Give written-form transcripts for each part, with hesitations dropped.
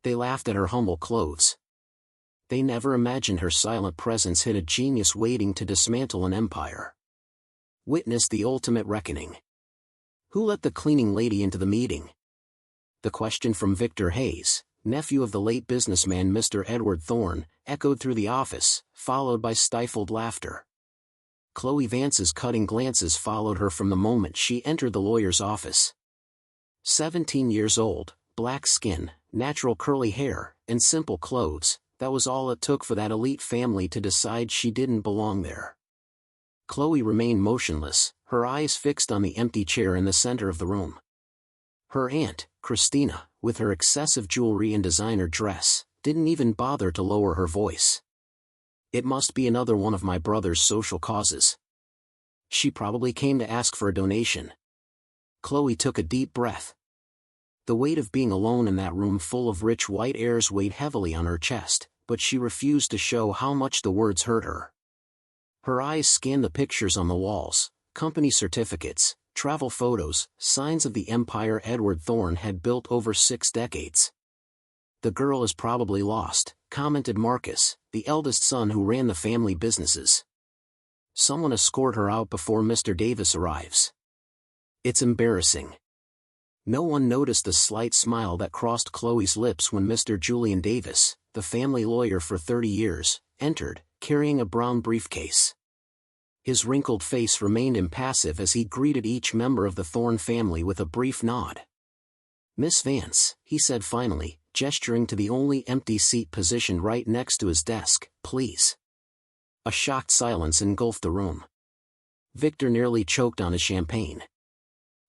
They laughed at her humble clothes. They never imagined her silent presence hid a genius waiting to dismantle an empire. Witness the ultimate reckoning. Who let the cleaning lady into the meeting? The question from Victor Hayes, nephew of the late businessman Mr. Edward Thorne, echoed through the office, followed by stifled laughter. Chloe Vance's cutting glances followed her from the moment she entered the lawyer's office. 17 years old, black skin, natural curly hair, and simple clothes, that was all it took for that elite family to decide she didn't belong there. Chloe remained motionless, her eyes fixed on the empty chair in the center of the room. Her aunt, Christina, with her excessive jewelry and designer dress, didn't even bother to lower her voice. It must be another one of my brother's social causes. She probably came to ask for a donation. Chloe took a deep breath. The weight of being alone in that room full of rich white airs weighed heavily on her chest, but she refused to show how much the words hurt her. Her eyes scanned the pictures on the walls, company certificates, travel photos, signs of the empire Edward Thorne had built over 6 decades. "The girl is probably lost," commented Marcus, the eldest son who ran the family businesses. "Someone escort her out before Mr. Davis arrives." "It's embarrassing." No one noticed the slight smile that crossed Chloe's lips when Mr. Julian Davis, the family lawyer for 30 years, entered, carrying a brown briefcase. His wrinkled face remained impassive as he greeted each member of the Thorne family with a brief nod. "Miss Vance," he said finally, gesturing to the only empty seat positioned right next to his desk, "please." A shocked silence engulfed the room. Victor nearly choked on his champagne.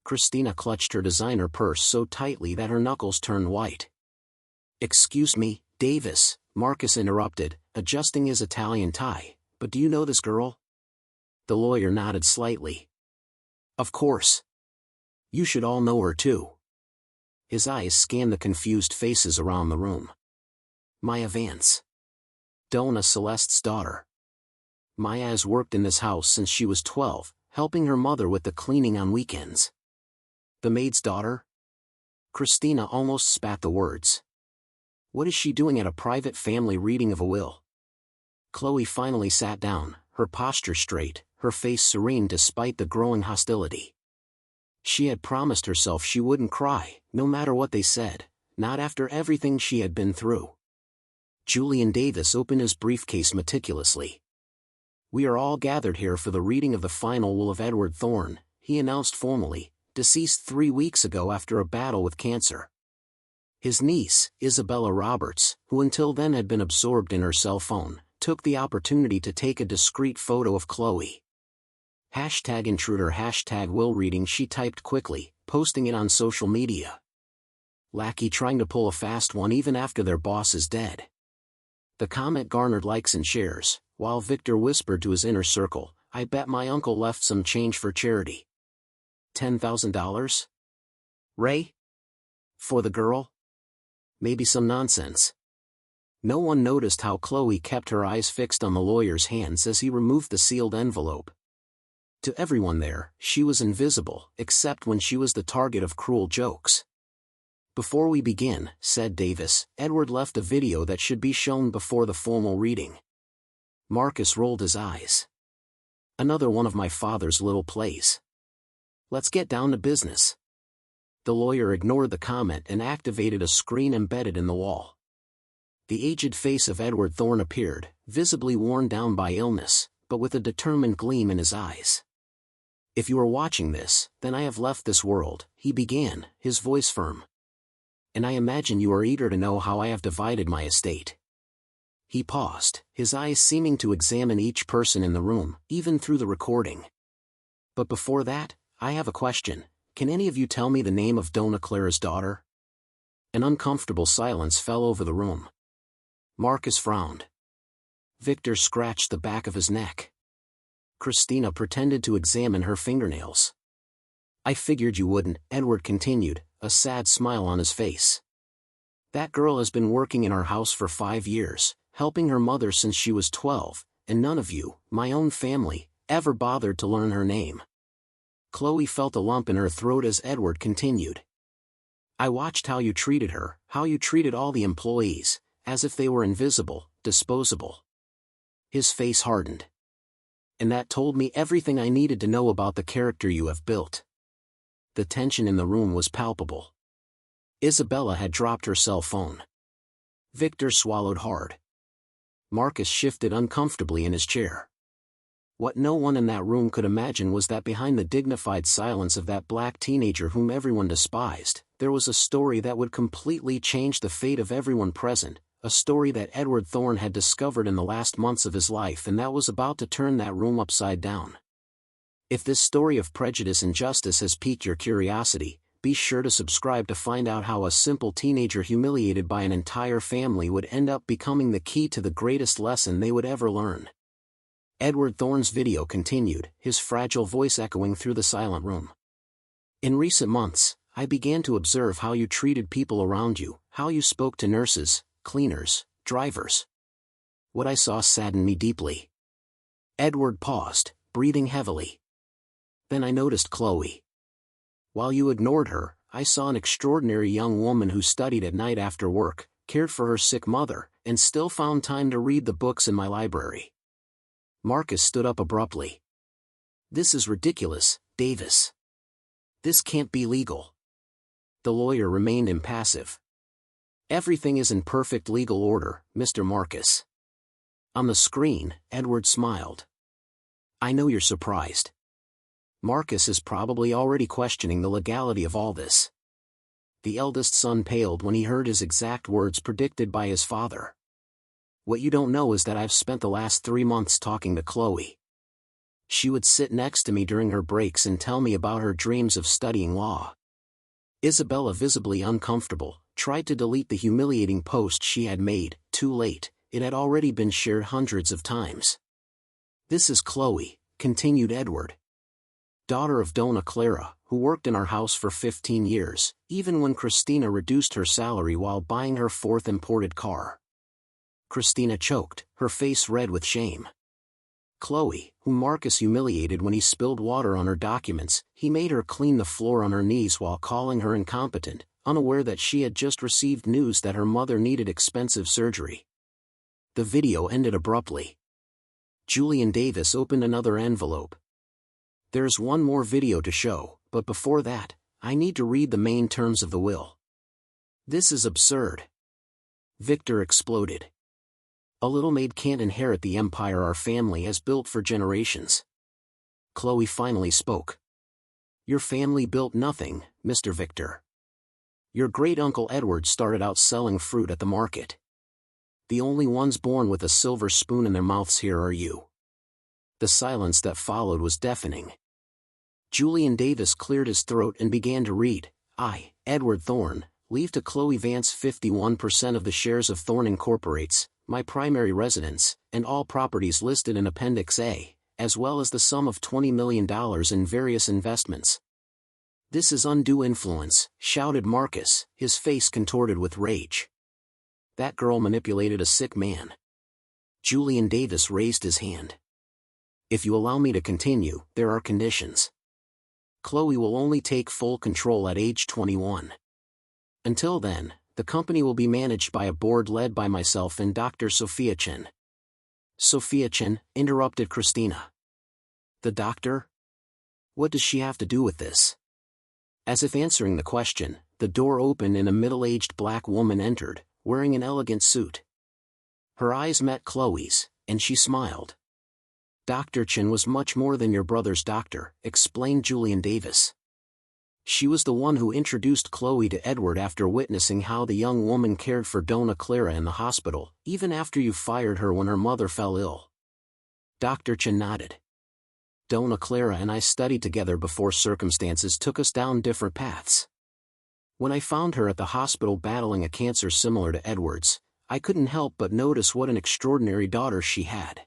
Christina clutched her designer purse so tightly that her knuckles turned white. "Excuse me, Davis," Marcus interrupted, adjusting his Italian tie, "but do you know this girl?" The lawyer nodded slightly. "Of course. You should all know her too." His eyes scanned the confused faces around the room. "Maya Vance. Donna Celeste's daughter. Maya has worked in this house since she was 12, helping her mother with the cleaning on weekends." "The maid's daughter?" Christina almost spat the words. "What is she doing at a private family reading of a will?" Chloe finally sat down, her posture straight, her face serene despite the growing hostility. She had promised herself she wouldn't cry, no matter what they said, not after everything she had been through. Julian Davis opened his briefcase meticulously. "We are all gathered here for the reading of the final will of Edward Thorne," he announced formally, deceased 3 weeks ago after a battle with cancer. His niece, Isabella Roberts, who until then had been absorbed in her cell phone, took the opportunity to take a discreet photo of Chloe. #intruder #will reading, she typed quickly, posting it on social media. Lackey trying to pull a fast one even after their boss is dead. The comment garnered likes and shares, while Victor whispered to his inner circle, "I bet my uncle left some change for charity." $10,000? Ray? For the girl? Maybe some nonsense. No one noticed how Chloe kept her eyes fixed on the lawyer's hands as he removed the sealed envelope. To everyone there, she was invisible, except when she was the target of cruel jokes. "Before we begin," said Davis, "Edward left a video that should be shown before the formal reading." Marcus rolled his eyes. "Another one of my father's little plays. Let's get down to business." The lawyer ignored the comment and activated a screen embedded in the wall. The aged face of Edward Thorne appeared, visibly worn down by illness, but with a determined gleam in his eyes. "If you are watching this, then I have left this world," he began, his voice firm. "And I imagine you are eager to know how I have divided my estate." He paused, his eyes seeming to examine each person in the room, even through the recording. "But before that, I have a question. Can any of you tell me the name of Donna Clara's daughter?" An uncomfortable silence fell over the room. Marcus frowned. Victor scratched the back of his neck. Christina pretended to examine her fingernails. "I figured you wouldn't," Edward continued, a sad smile on his face. "That girl has been working in our house for 5 years, helping her mother since she was 12, and none of you, my own family, ever bothered to learn her name." Chloe felt a lump in her throat as Edward continued. I watched how you treated her, how you treated all the employees, as if they were invisible, disposable. His face hardened. And that told me everything I needed to know about the character you have built. The tension in the room was palpable. Isabella had dropped her cell phone. Victor swallowed hard. Marcus shifted uncomfortably in his chair. What no one in that room could imagine was that behind the dignified silence of that black teenager whom everyone despised, there was a story that would completely change the fate of everyone present, a story that Edward Thorne had discovered in the last months of his life and that was about to turn that room upside down. If this story of prejudice and justice has piqued your curiosity, be sure to subscribe to find out how a simple teenager humiliated by an entire family would end up becoming the key to the greatest lesson they would ever learn. Edward Thorne's video continued, his fragile voice echoing through the silent room. In recent months, I began to observe how you treated people around you, how you spoke to nurses, cleaners, drivers. What I saw saddened me deeply. Edward paused, breathing heavily. Then I noticed Chloe. While you ignored her, I saw an extraordinary young woman who studied at night after work, cared for her sick mother, and still found time to read the books in my library. Marcus stood up abruptly. This is ridiculous, Davis. This can't be legal. The lawyer remained impassive. Everything is in perfect legal order, Mr. Marcus. On the screen, Edward smiled. I know you're surprised. Marcus is probably already questioning the legality of all this. The eldest son paled when he heard his exact words predicted by his father. What you don't know is that I've spent the last 3 months talking to Chloe. She would sit next to me during her breaks and tell me about her dreams of studying law. Isabella, visibly uncomfortable, tried to delete the humiliating post she had made. Too late, it had already been shared hundreds of times. This is Chloe, continued Edward. Daughter of Donna Clara, who worked in our house for 15 years, even when Christina reduced her salary while buying her 4th imported car. Christina choked, her face red with shame. Chloe, whom Marcus humiliated when he spilled water on her documents, he made her clean the floor on her knees while calling her incompetent, unaware that she had just received news that her mother needed expensive surgery. The video ended abruptly. Julian Davis opened another envelope. There's one more video to show, but before that, I need to read the main terms of the will. This is absurd. Victor exploded. A little maid can't inherit the empire our family has built for generations. Chloe finally spoke. Your family built nothing, Mr. Victor. Your great-uncle Edward started out selling fruit at the market. The only ones born with a silver spoon in their mouths here are you. The silence that followed was deafening. Julian Davis cleared his throat and began to read. I, Edward Thorne, leave to Chloe Vance 51% of the shares of Thorne Incorporates, my primary residence, and all properties listed in Appendix A, as well as the sum of $20 million in various investments. This is undue influence, shouted Marcus, his face contorted with rage. That girl manipulated a sick man. Julian Davis raised his hand. If you allow me to continue, there are conditions. Chloe will only take full control at age 21. Until then, the company will be managed by a board led by myself and Dr. Sophia Chen. Sophia Chen, interrupted Christina. The doctor? What does she have to do with this? As if answering the question, the door opened and a middle-aged black woman entered, wearing an elegant suit. Her eyes met Chloe's, and she smiled. Dr. Chen was much more than your brother's doctor, explained Julian Davis. She was the one who introduced Chloe to Edward after witnessing how the young woman cared for Donna Clara in the hospital, even after you fired her when her mother fell ill. Dr. Chen nodded. Donna Clara and I studied together before circumstances took us down different paths. When I found her at the hospital battling a cancer similar to Edward's, I couldn't help but notice what an extraordinary daughter she had.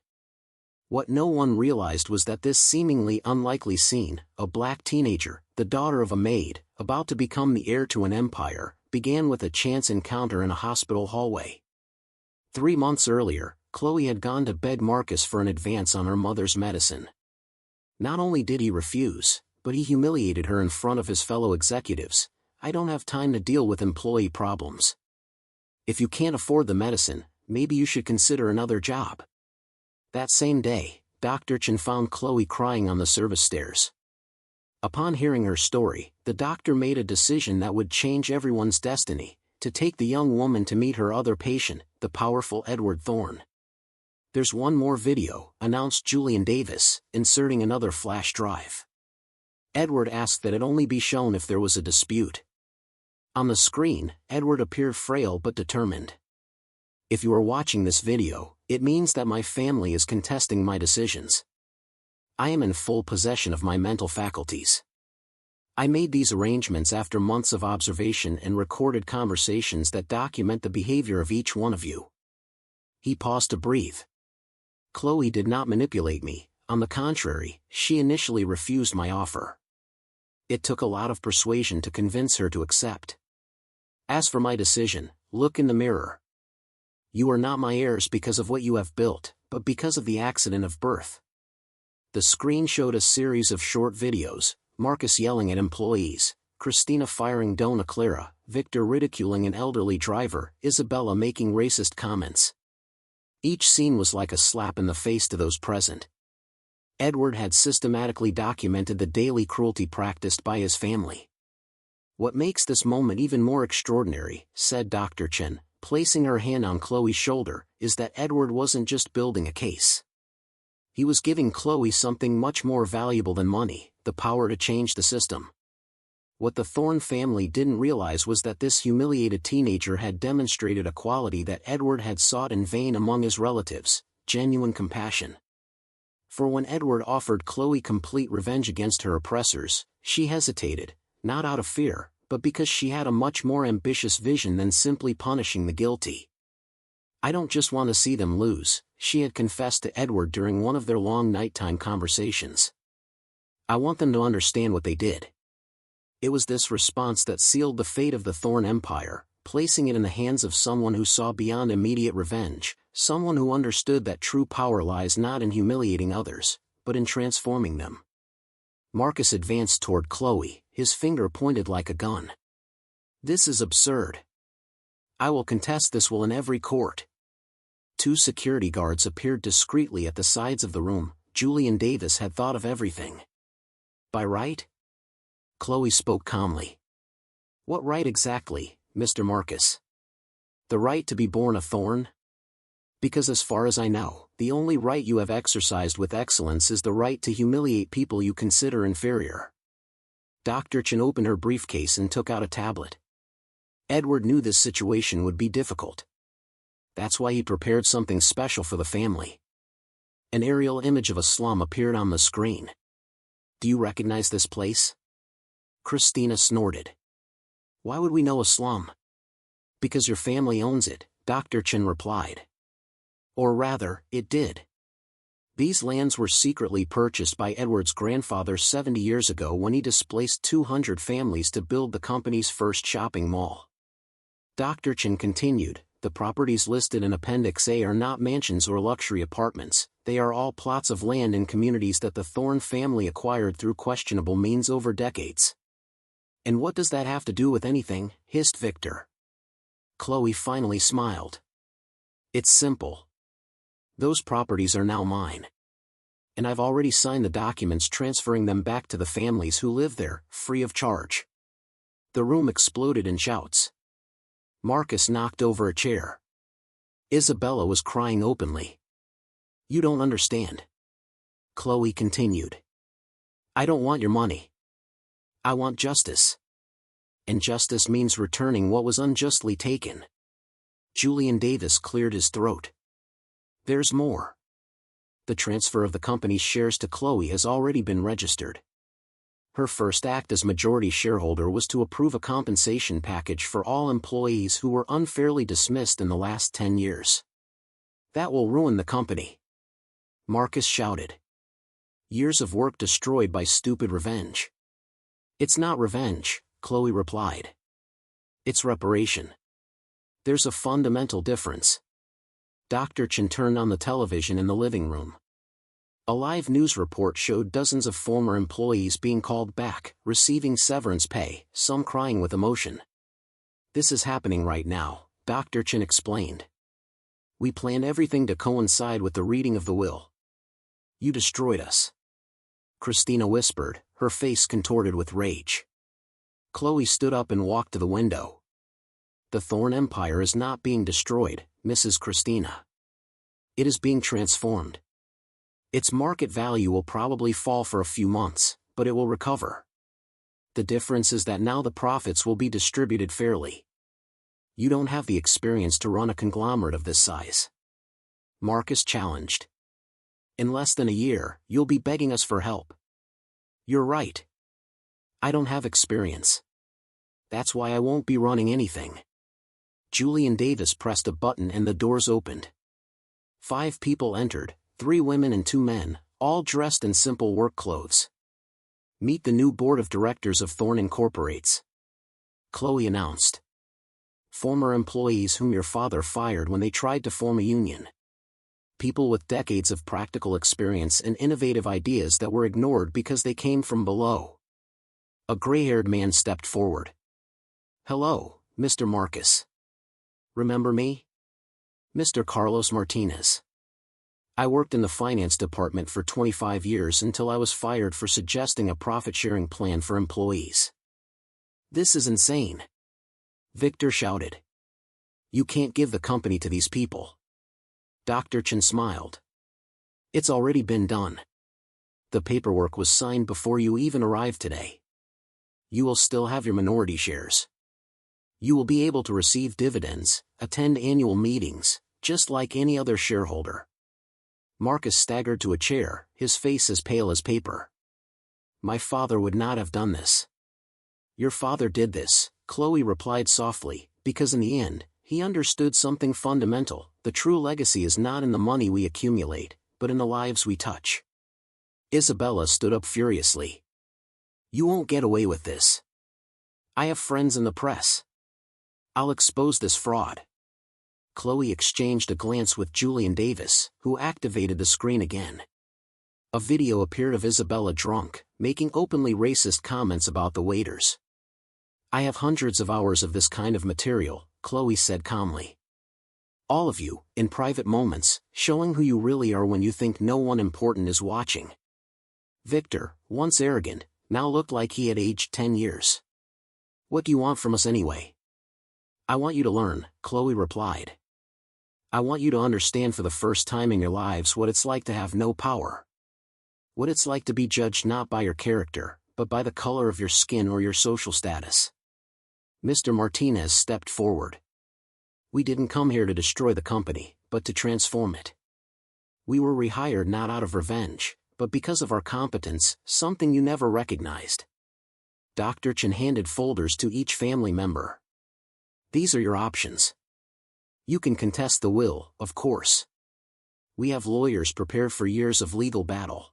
What no one realized was that this seemingly unlikely scene, a black teenager, the daughter of a maid, about to become the heir to an empire, began with a chance encounter in a hospital hallway. 3 months earlier, Chloe had gone to beg Marcus for an advance on her mother's medicine. Not only did he refuse, but he humiliated her in front of his fellow executives. I don't have time to deal with employee problems. If you can't afford the medicine, maybe you should consider another job. That same day, Dr. Chen found Chloe crying on the service stairs. Upon hearing her story, the doctor made a decision that would change everyone's destiny, to take the young woman to meet her other patient, the powerful Edward Thorne. "There's one more video," announced Julian Davis, inserting another flash drive. Edward asked that it only be shown if there was a dispute. On the screen, Edward appeared frail but determined. "If you are watching this video, it means that my family is contesting my decisions. I am in full possession of my mental faculties. I made these arrangements after months of observation and recorded conversations that document the behavior of each one of you." He paused to breathe. "Chloe did not manipulate me, on the contrary, she initially refused my offer. It took a lot of persuasion to convince her to accept. As for my decision, look in the mirror. You are not my heirs because of what you have built, but because of the accident of birth." The screen showed a series of short videos, Marcus yelling at employees, Christina firing Dona Clara, Victor ridiculing an elderly driver, Isabella making racist comments. Each scene was like a slap in the face to those present. Edward had systematically documented the daily cruelty practiced by his family. "What makes this moment even more extraordinary," said Dr. Chen, placing her hand on Chloe's shoulder, "is that Edward wasn't just building a case. He was giving Chloe something much more valuable than money, the power to change the system." What the Thorne family didn't realize was that this humiliated teenager had demonstrated a quality that Edward had sought in vain among his relatives: genuine compassion. For when Edward offered Chloe complete revenge against her oppressors, she hesitated, not out of fear, but because she had a much more ambitious vision than simply punishing the guilty. "I don't just want to see them lose," she had confessed to Edward during one of their long nighttime conversations. "I want them to understand what they did." It was this response that sealed the fate of the Thorne Empire, placing it in the hands of someone who saw beyond immediate revenge, someone who understood that true power lies not in humiliating others, but in transforming them. Marcus advanced toward Chloe, his finger pointed like a gun. "This is absurd. I will contest this will in every court." Two security guards appeared discreetly at the sides of the room. Julian Davis had thought of everything. "By right?" Chloe spoke calmly. "What right exactly, Mr. Marcus?" "The right to be born a Thorne? Because as far as I know, the only right you have exercised with excellence is the right to humiliate people you consider inferior." Dr. Chen opened her briefcase and took out a tablet. Edward knew this situation would be difficult. That's why he prepared something special for the family. An aerial image of a slum appeared on the screen. "Do you recognize this place?" Christina snorted. "Why would we know a slum?" "Because your family owns it," Dr. Chen replied. "Or rather, it did. These lands were secretly purchased by Edward's grandfather 70 years ago when he displaced 200 families to build the company's first shopping mall." Dr. Chen continued, "The properties listed in Appendix A are not mansions or luxury apartments, they are all plots of land in communities that the Thorne family acquired through questionable means over decades." "And what does that have to do with anything?" hissed Victor. Chloe finally smiled. "It's simple. Those properties are now mine. And I've already signed the documents transferring them back to the families who live there, free of charge." The room exploded in shouts. Marcus knocked over a chair. Isabella was crying openly. "You don't understand." Chloe continued. "I don't want your money. I want justice. And justice means returning what was unjustly taken." Julian Davis cleared his throat. "There's more. The transfer of the company's shares to Chloe has already been registered. Her first act as majority shareholder was to approve a compensation package for all employees who were unfairly dismissed in the last 10 years. That will ruin the company." Marcus shouted. "Years of work destroyed by stupid revenge." "It's not revenge," Chloe replied. "It's reparation. There's a fundamental difference." Dr. Chen turned on the television in the living room. A live news report showed dozens of former employees being called back, receiving severance pay, some crying with emotion. "This is happening right now," Dr. Chen explained. "We planned everything to coincide with the reading of the will. You destroyed us," Christina whispered, her face contorted with rage. Chloe stood up and walked to the window. "The Thorn Empire is not being destroyed, Mrs. Christina. It is being transformed. Its market value will probably fall for a few months, but it will recover. The difference is that now the profits will be distributed fairly. You don't have the experience to run a conglomerate of this size," Marcus challenged. "In less than a year, you'll be begging us for help." "You're right. I don't have experience. That's why I won't be running anything." Julian Davis pressed a button and the doors opened. 5 people entered, 3 women and 2 men, all dressed in simple work clothes. "Meet the new board of directors of Thorn Incorporates," Chloe announced. "Former employees whom your father fired when they tried to form a union. People with decades of practical experience and innovative ideas that were ignored because they came from below." A gray-haired man stepped forward. "Hello, Mr. Marcus. Remember me? Mr. Carlos Martinez. I worked in the finance department for 25 years until I was fired for suggesting a profit-sharing plan for employees." "This is insane," Victor shouted. "You can't give the company to these people." Dr. Chen smiled. "It's already been done. The paperwork was signed before you even arrived today. You will still have your minority shares. You will be able to receive dividends, attend annual meetings, just like any other shareholder." Marcus staggered to a chair, his face as pale as paper. "My father would not have done this." "Your father did this," Chloe replied softly, "because in the end, he understood something fundamental. The true legacy is not in the money we accumulate, but in the lives we touch." Isabella stood up furiously. "You won't get away with this. I have friends in the press. I'll expose this fraud." Chloe exchanged a glance with Julian Davis, who activated the screen again. A video appeared of Isabella drunk, making openly racist comments about the waiters. "I have hundreds of hours of this kind of material," Chloe said calmly. "All of you, in private moments, showing who you really are when you think no one important is watching." Victor, once arrogant, now looked like he had aged 10 years. "What do you want from us anyway?" "I want you to learn," Chloe replied. "I want you to understand for the first time in your lives what it's like to have no power. What it's like to be judged not by your character, but by the color of your skin or your social status." Mr. Martinez stepped forward. "We didn't come here to destroy the company, but to transform it. We were rehired not out of revenge, but because of our competence, something you never recognized." Dr. Chen handed folders to each family member. "These are your options. You can contest the will, of course. We have lawyers prepared for years of legal battle.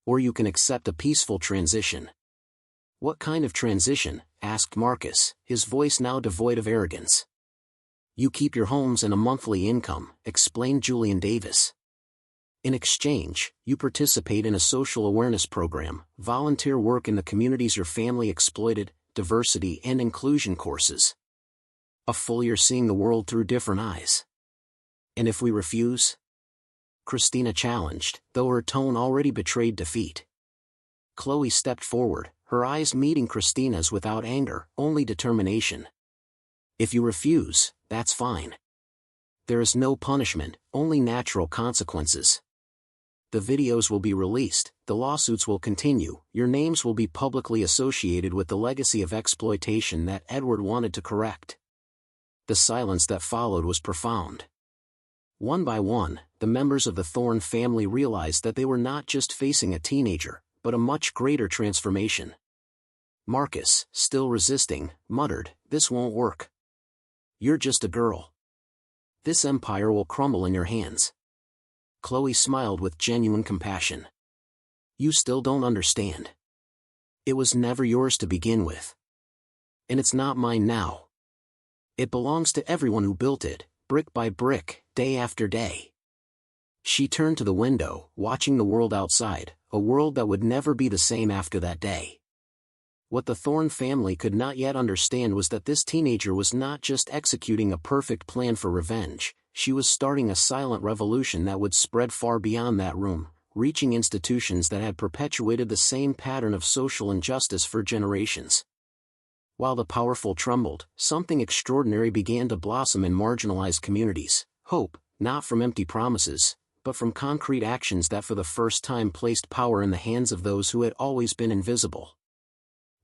Or you can accept a peaceful transition." "What kind of transition?" asked Marcus, his voice now devoid of arrogance. "You keep your homes and a monthly income," explained Julian Davis. "In exchange, you participate in a social awareness program, volunteer work in the communities your family exploited, diversity and inclusion courses. A full year seeing the world through different eyes." "And if we refuse?" Christina challenged, though her tone already betrayed defeat. Chloe stepped forward, her eyes meeting Christina's without anger, only determination. "If you refuse, that's fine. There is no punishment, only natural consequences. The videos will be released, the lawsuits will continue, your names will be publicly associated with the legacy of exploitation that Edward wanted to correct." The silence that followed was profound. One by one, the members of the Thorn family realized that they were not just facing a teenager, but a much greater transformation. Marcus, still resisting, muttered, "This won't work. You're just a girl. This empire will crumble in your hands." Chloe smiled with genuine compassion. "You still don't understand. It was never yours to begin with. And it's not mine now. It belongs to everyone who built it, brick by brick, day after day." She turned to the window, watching the world outside, a world that would never be the same after that day. What the Thorne family could not yet understand was that this teenager was not just executing a perfect plan for revenge, she was starting a silent revolution that would spread far beyond that room, reaching institutions that had perpetuated the same pattern of social injustice for generations. While the powerful trembled, something extraordinary began to blossom in marginalized communities: hope, not from empty promises, but from concrete actions that for the first time placed power in the hands of those who had always been invisible.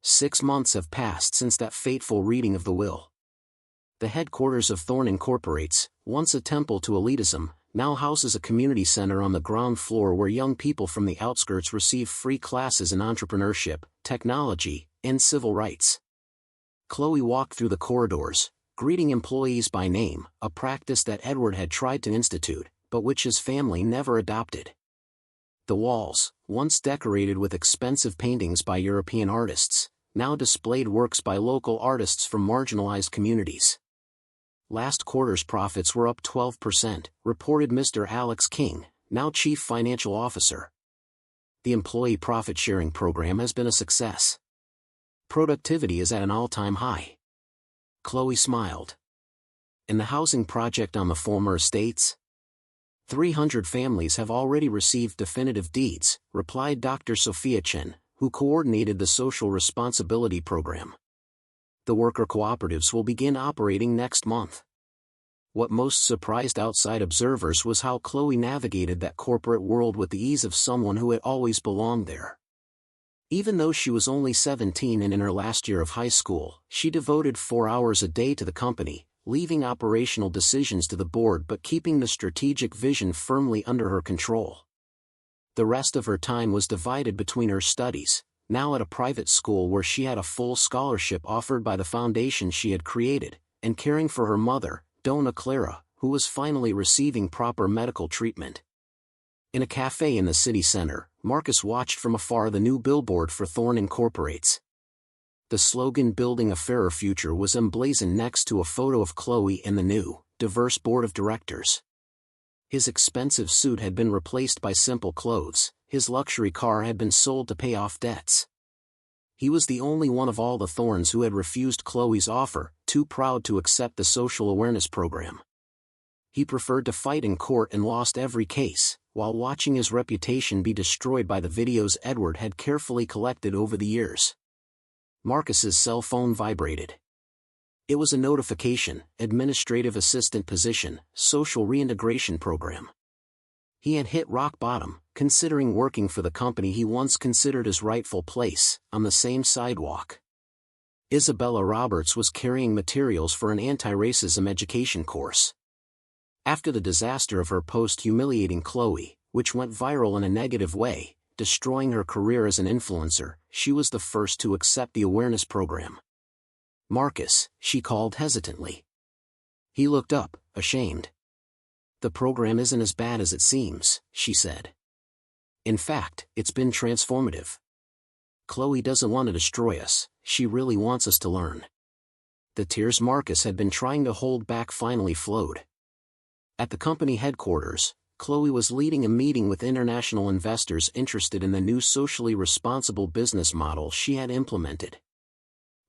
6 months have passed since that fateful reading of the will. The headquarters of Thorne Incorporates, once a temple to elitism, now houses a community center on the ground floor where young people from the outskirts receive free classes in entrepreneurship, technology, and civil rights. Chloe walked through the corridors, greeting employees by name, a practice that Edward had tried to institute, but which his family never adopted. The walls, once decorated with expensive paintings by European artists, now displayed works by local artists from marginalized communities. Last quarter's profits were up 12%, reported Mr. Alex King, now Chief Financial Officer. The employee profit-sharing program has been a success. Productivity is at an all-time high. Chloe smiled. And the housing project on the former estates? 300 families have already received definitive deeds, replied Dr. Sophia Chen, who coordinated the social responsibility program. The worker cooperatives will begin operating next month. What most surprised outside observers was how Chloe navigated that corporate world with the ease of someone who had always belonged there. Even though she was only 17 and in her last year of high school, she devoted 4 hours a day to the company, leaving operational decisions to the board but keeping the strategic vision firmly under her control. The rest of her time was divided between her studies, now at a private school where she had a full scholarship offered by the foundation she had created, and caring for her mother, Donna Clara, who was finally receiving proper medical treatment. In a cafe in the city center, Marcus watched from afar the new billboard for Thorne Incorporates. The slogan "Building a Fairer Future" was emblazoned next to a photo of Chloe and the new, diverse board of directors. His expensive suit had been replaced by simple clothes, his luxury car had been sold to pay off debts. He was the only one of all the Thornes who had refused Chloe's offer, too proud to accept the social awareness program. He preferred to fight in court and lost every case, while watching his reputation be destroyed by the videos Edward had carefully collected over the years. Marcus's cell phone vibrated. It was a notification: administrative assistant position, social reintegration program. He had hit rock bottom, considering working for the company he once considered his rightful place, on the same sidewalk. Isabella Roberts was carrying materials for an anti-racism education course. After the disaster of her post humiliating Chloe, which went viral in a negative way, destroying her career as an influencer, she was the first to accept the awareness program. "Marcus," she called hesitantly. He looked up, ashamed. "The program isn't as bad as it seems," she said. "In fact, it's been transformative. Chloe doesn't want to destroy us, she really wants us to learn." The tears Marcus had been trying to hold back finally flowed. At the company headquarters, Chloe was leading a meeting with international investors interested in the new socially responsible business model she had implemented.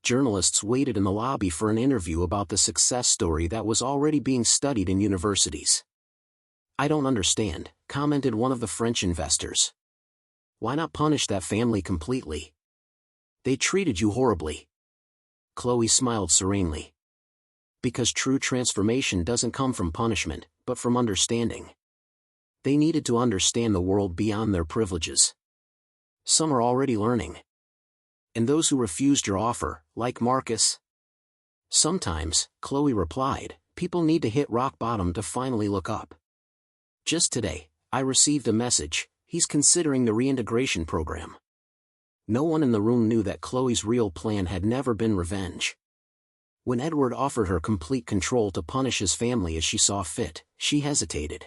Journalists waited in the lobby for an interview about the success story that was already being studied in universities. "I don't understand," commented one of the French investors. "Why not punish that family completely? They treated you horribly." Chloe smiled serenely. "Because true transformation doesn't come from punishment, but from understanding. They needed to understand the world beyond their privileges. Some are already learning. And those who refused your offer, like Marcus?" "Sometimes," Chloe replied, "people need to hit rock bottom to finally look up. Just today, I received a message: he's considering the reintegration program." No one in the room knew that Chloe's real plan had never been revenge. When Edward offered her complete control to punish his family as she saw fit, she hesitated.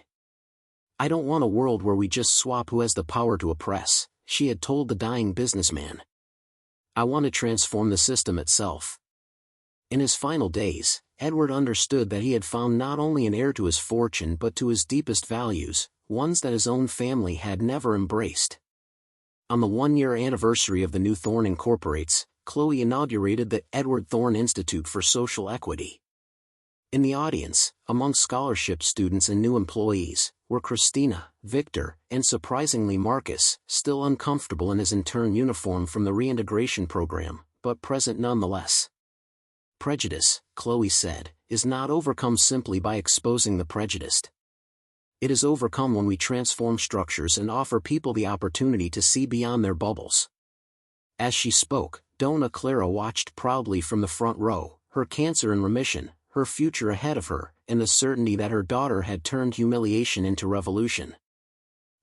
"I don't want a world where we just swap who has the power to oppress," she had told the dying businessman. "I want to transform the system itself." In his final days, Edward understood that he had found not only an heir to his fortune but to his deepest values, ones that his own family had never embraced. On the one-year anniversary of the new Thorne Incorporates, Chloe inaugurated the Edward Thorne Institute for Social Equity. In the audience, among scholarship students and new employees, were Christina, Victor, and surprisingly Marcus, still uncomfortable in his intern uniform from the reintegration program, but present nonetheless. Prejudice, Chloe said, is not overcome simply by exposing the prejudiced. It is overcome when we transform structures and offer people the opportunity to see beyond their bubbles. As she spoke, Donna Clara watched proudly from the front row, her cancer in remission, her future ahead of her, and the certainty that her daughter had turned humiliation into revolution.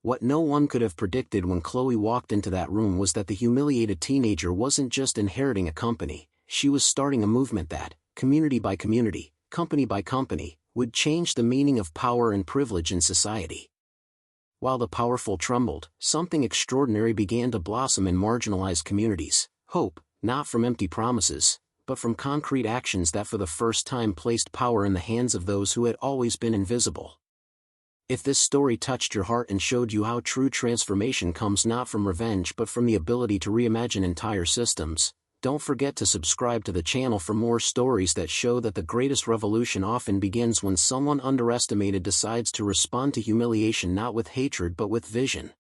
What no one could have predicted when Chloe walked into that room was that the humiliated teenager wasn't just inheriting a company, she was starting a movement that, community by community, company by company, would change the meaning of power and privilege in society. While the powerful trembled, something extraordinary began to blossom in marginalized communities, hope, not from empty promises, but from concrete actions that for the first time placed power in the hands of those who had always been invisible. If this story touched your heart and showed you how true transformation comes not from revenge but from the ability to reimagine entire systems, don't forget to subscribe to the channel for more stories that show that the greatest revolution often begins when someone underestimated decides to respond to humiliation not with hatred but with vision.